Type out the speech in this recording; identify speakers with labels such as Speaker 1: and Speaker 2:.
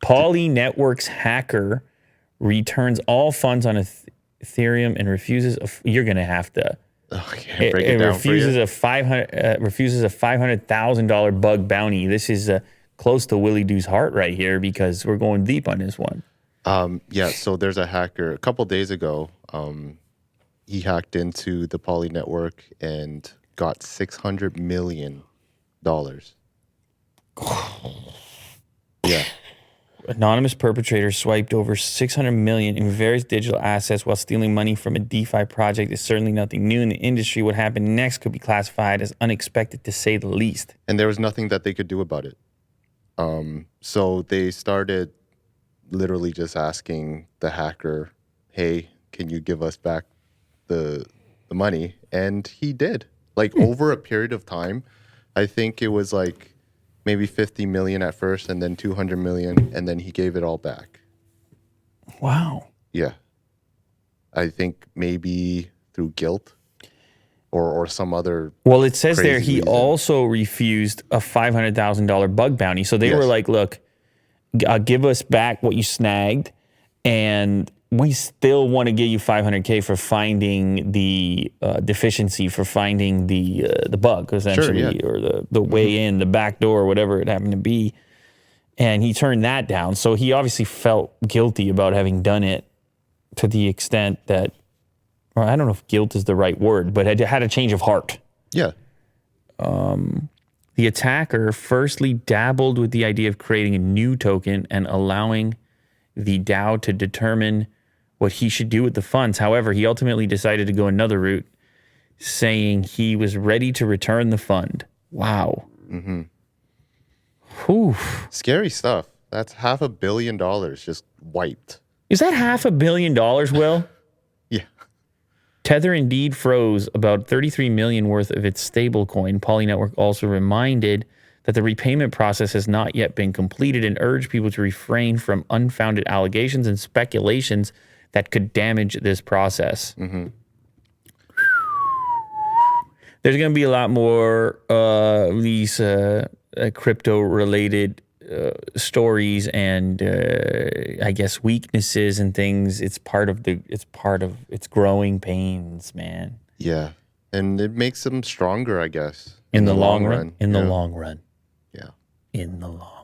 Speaker 1: Poly Networks hacker returns all funds on Ethereum and refuses. You're going to have to.
Speaker 2: Okay, break it down
Speaker 1: refuses
Speaker 2: for you.
Speaker 1: refuses a $500,000 bug bounty. This is close to Willie Doo's heart right here because we're going deep on this one.
Speaker 2: Yeah, so there's a hacker a couple days ago. He hacked into the Poly network and got $600 million. Yeah.
Speaker 1: Anonymous perpetrator swiped over 600 million in various digital assets while stealing money from a DeFi project is certainly nothing new in the industry. What happened next could be classified as unexpected, to say the least.
Speaker 2: And there was nothing that they could do about it. So they started literally just asking the hacker, hey, can you give us back the money? And he did. Like over a period of time, I think it was like maybe 50 million at first and then 200 million, and then he gave it all back.
Speaker 1: Wow.
Speaker 2: Yeah. I think maybe through guilt or some other.
Speaker 1: Well, it says there
Speaker 2: crazy
Speaker 1: he
Speaker 2: reason.
Speaker 1: also refused a $500,000 bug bounty. So they
Speaker 2: Yes.
Speaker 1: were like, look, give us back what you snagged, and we still want to give you $500K for finding the deficiency, for finding the bug, essentially,
Speaker 2: Sure, yeah.
Speaker 1: or the way in, the back door, whatever it happened to be. And he turned that down. So he obviously felt guilty about having done it to the extent that, well, I don't know if guilt is the right word, but had a change of heart.
Speaker 2: Yeah.
Speaker 1: The attacker firstly dabbled with the idea of creating a new token and allowing the DAO to determine what he should do with the funds. However, he ultimately decided to go another route, saying he was ready to return the fund. Wow.
Speaker 2: Mm-hmm.
Speaker 1: Whew.
Speaker 2: Scary stuff. That's $500 million just wiped.
Speaker 1: Is that $500 million, Will?
Speaker 2: Yeah.
Speaker 1: Tether indeed froze about 33 million worth of its stablecoin. Poly Network also reminded that the repayment process has not yet been completed and urged people to refrain from unfounded allegations and speculations that could damage this process.
Speaker 2: Mm-hmm.
Speaker 1: There's going to be a lot more these crypto-related stories and I guess weaknesses and things. It's part of its growing pains, man.
Speaker 2: Yeah. And it makes them stronger, I guess.
Speaker 1: In the long run. In the
Speaker 2: Yeah.
Speaker 1: long run.
Speaker 2: Yeah.
Speaker 1: In the long